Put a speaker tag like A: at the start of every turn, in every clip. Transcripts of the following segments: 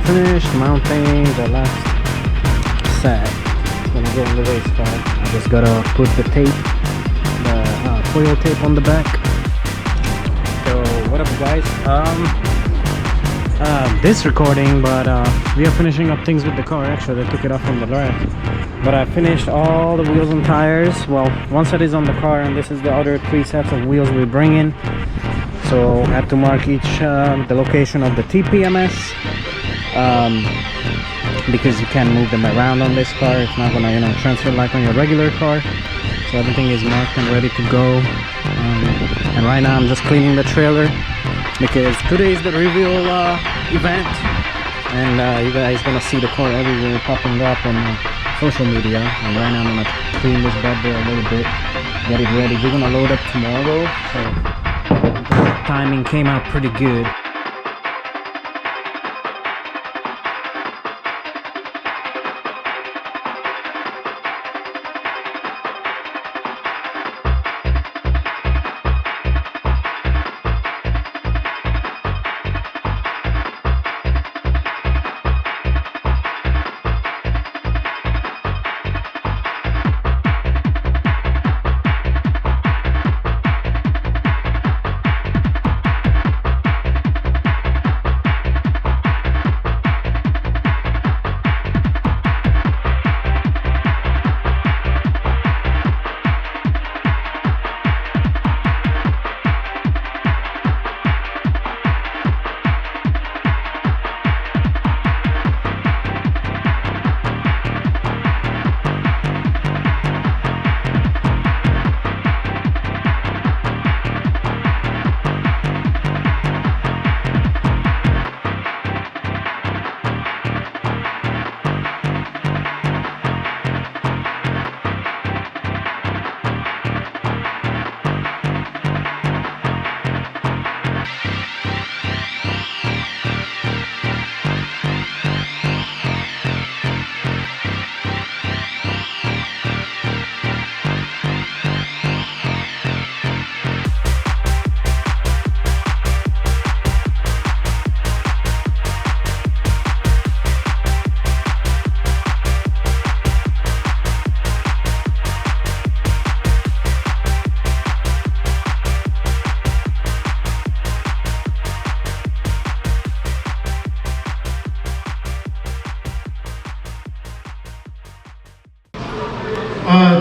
A: finished mounting the last set. It's gonna go on the race car. I just gotta put the tape, the foil tape on the back. So what up guys, this recording, but we are finishing up things with the car. Actually I took it off from the rack, but I finished all the wheels and tires. Well, one set is on the car and this is the other 3 sets of wheels we bring in. So I had to mark each the location of the TPMS, because you can't move them around on this car. It's not gonna, you know, transfer like on your regular car. So everything is marked and ready to go. And right now I'm just cleaning the trailer because today is the reveal event, and you guys gonna see the car everywhere popping up on social media. And right now I'm gonna clean this bad boy a little bit, get it ready. We're gonna load up tomorrow, so timing came out pretty good.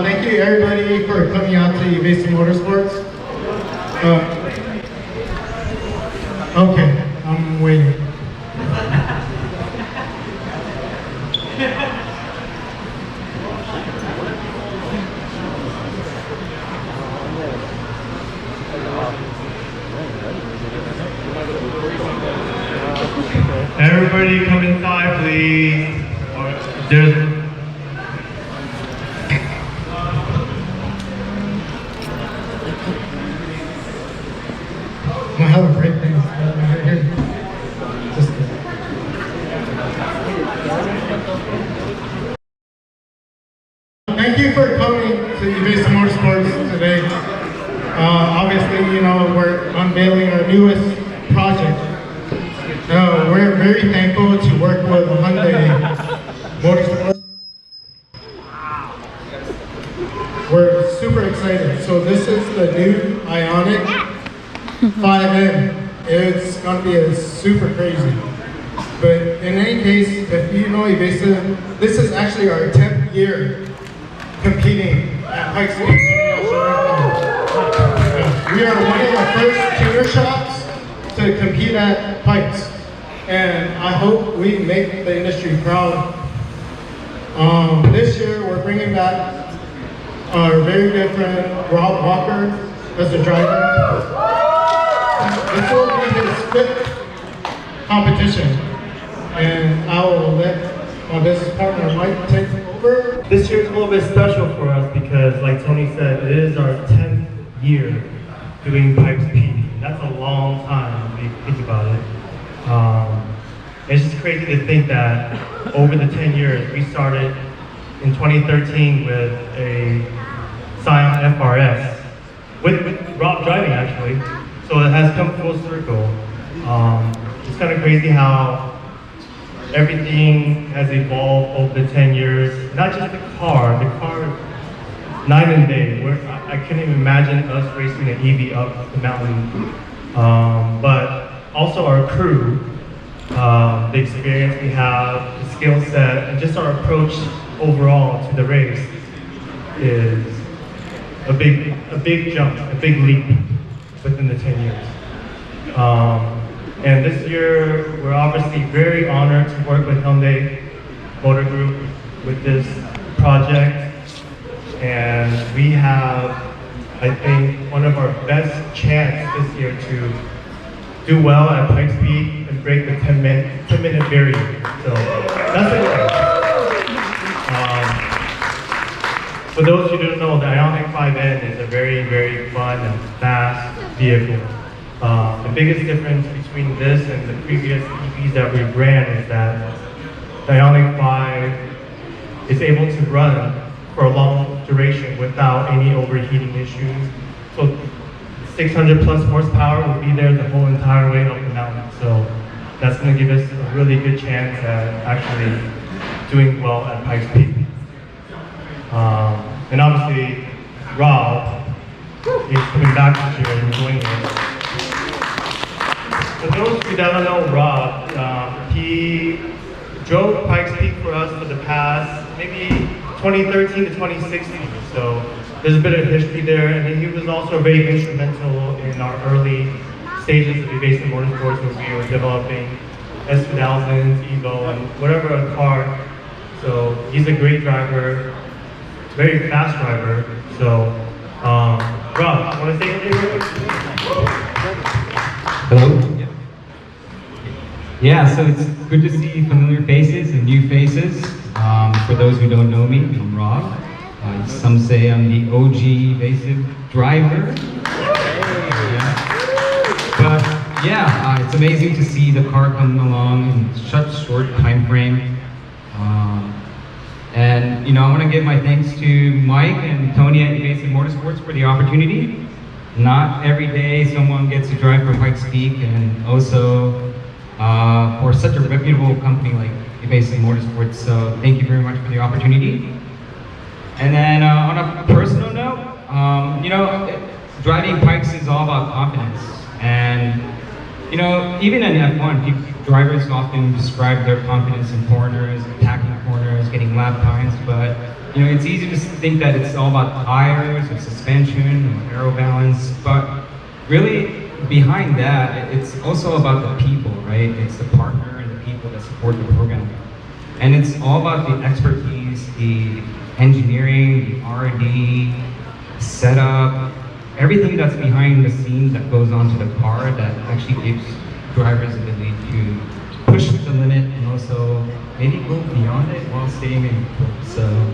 B: Thank you everybody for coming out to Evasive Motorsports. Okay, I'm waiting. Everybody come inside, please. There's I have a break thing right here. Just thank you for coming to Evasive Motorsports today. Obviously, you know, we're unveiling our newest project. We're very thankful to work with unveiling Motorsports. We're super excited. So this is the new IONIQ 5M. It's gonna be super crazy. But in any case, if you know Evasive, this is actually our 10th year competing at Pikes Peak. We are one of the first tuner shops to compete at Pikes, and I hope we make the industry proud. This year we're bringing back our very good friend Rob Walker as the driver. This will be his 5th competition, and I will let my business partner Mike take over.
C: This year's a little bit special for us because, like Tony said, it is our 10th year doing Pikes Peak. That's a long time when you think about it. It's just crazy to think that over the 10 years, we started in 2013 with a Scion FRS, with Rob driving actually. So it has come full circle. It's kind of crazy how everything has evolved over the 10 years. Not just the car night and day. I couldn't even imagine us racing an EV up the mountain. But also our crew, the experience we have, the skill set, and just our approach overall to the race is a big jump, a big leap within the 10 years. And this year, we're obviously very honored to work with Hyundai Motor Group with this project. And we have, I think, one of our best chance this year to do well at Pikes Peak and break the 10-minute barrier. So that's it. For those who don't know, the IONIQ 5N is a very, very fun and fast vehicle. The biggest difference between this and the previous EVs that we ran is that the IONIQ 5 is able to run for a long duration without any overheating issues. So 600 plus horsepower will be there the whole entire way up the mountain. So that's going to give us a really good chance at actually doing well at Pikes Peak. And obviously, Rob is coming back this year and joining us. For those of you that don't know Rob, he drove Pikes Peak for us for the past maybe 2013 to 2016. So there's a bit of history there, and then he was also very instrumental in our early stages of Evasive Motorsports when we were developing S2000s, Evo, and whatever a car. So he's a great driver, very fast driver. So Rob, want to say anything?
D: Hello? Yeah, so it's good to see familiar faces and new faces. For those who don't know me, I'm Rob. Some say I'm the OG Evasive driver. But yeah, it's amazing to see the car come along in such short time frame. And you know, I want to give my thanks to Mike and Tony at Evasive Motorsports for the opportunity. Not every day someone gets to drive for Pikes Peak, and also for such a reputable company like Evasive Motorsports. So thank you very much for the opportunity. And then on a personal note, you know, driving Pikes is all about confidence. And you know, even in F1, drivers often describe their confidence in corners, attacking corners, getting lap times, but you know, it's easy to think that it's all about tires or suspension or aero balance, but really behind that, it's also about the people, right? It's the partner and the people that support the program. And it's all about the expertise, the engineering, the R&D, setup, everything that's behind the scenes that goes onto the car that actually gives drivers the ability to push the limit and also maybe go beyond it while staying in control. So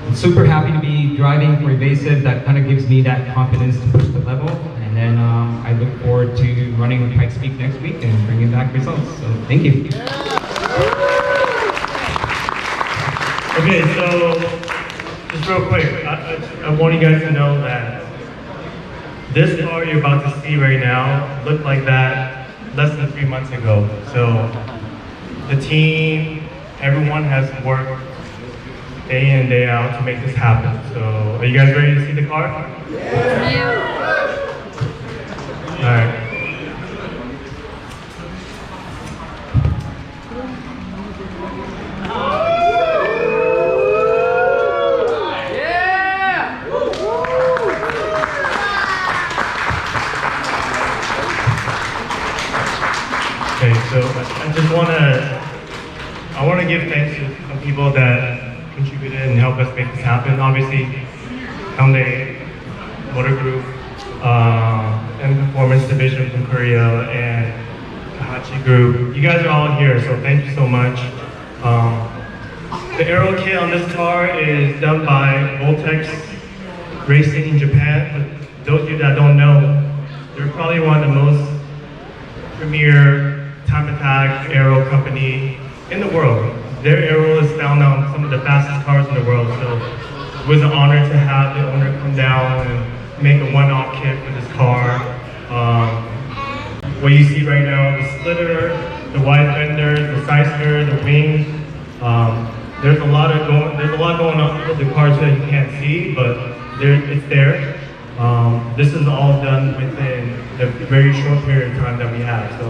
D: I'm super happy to be driving for Evasive. That kind of gives me that confidence to push the level. And then I look forward to running with Pikes Peak next week and bringing back results. So thank you.
C: Okay, so just real quick, I want you guys to know that this car you're about to see right now looked like that less than 3 months ago. So the team, everyone has worked day in, day out to make this happen. So are you guys ready to see the car? Yeah. All right. Okay, so I want to give thanks to some people that contributed and helped us make this happen. Obviously, Hyundai Motor Group and Performance Division from Korea and Kahachi Group. You guys are all here, so thank you so much. The aero kit on this car is done by Voltex Racing in Japan. For those of you that don't know, they're probably one of the most premier time attack aero company in the world. Their aero is found on some of the fastest cars in the world, so it was an honor to have the owner come down and make a one-off kit for this car. What you see right now, the splitter the wide fenders, the side skirt, the wings. There's a lot going on with the car too that you can't see, but it's there. This is all done within a very short period of time that we have. So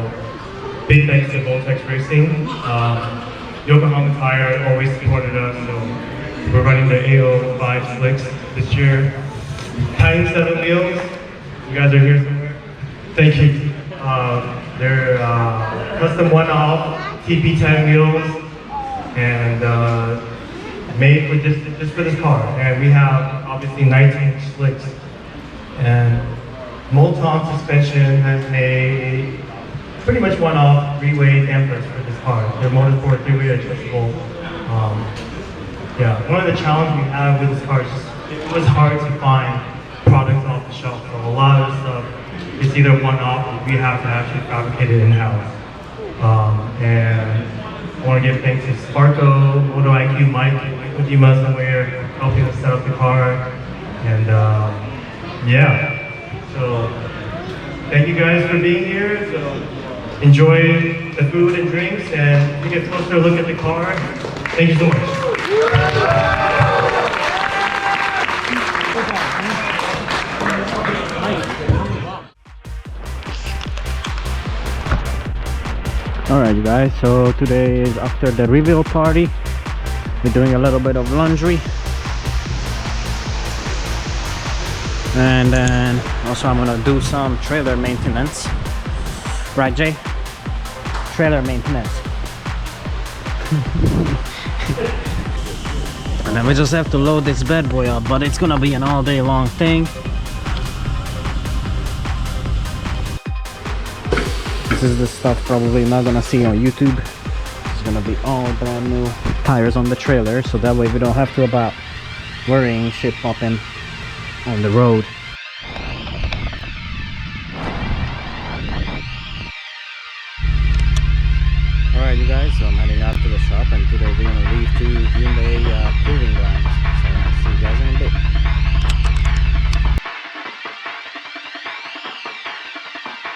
C: big thanks to Voltex Racing. Yokohama Tire always supported us, so we're running the AO5 slicks this year. Tiny 7 wheels. You guys are here somewhere. Thank you. They're custom one-off TP10 wheels and made with just for this car. And we have obviously 19-inch slicks. And Molton Suspension has made pretty much one-off three-way dampers for this car. They're motorsport three-way adjustable. Yeah, one of the challenges we have with this car is just, it was hard to find products off the shelf. So a lot of the stuff is either one-off or we have to actually fabricate it in-house. And I want to give thanks to Sparko, Moto IQ, Mike Kojima somewhere helping us set up the car. And yeah, so thank you guys for being here. So enjoy the food and drinks and take a closer look at the car. Thank you so much.
A: Alright you guys, so today is after the reveal party. We're doing a little bit of laundry. And then also I'm gonna do some trailer maintenance. Right Jay? Trailer maintenance. And then we just have to load this bad boy up, but it's gonna be an all day long thing. This is the stuff probably not gonna see on YouTube. It's gonna be all brand new tires on the trailer, so that way we don't have to about worrying shit popping on the road. Alright you guys, so I'm heading out to the shop and today we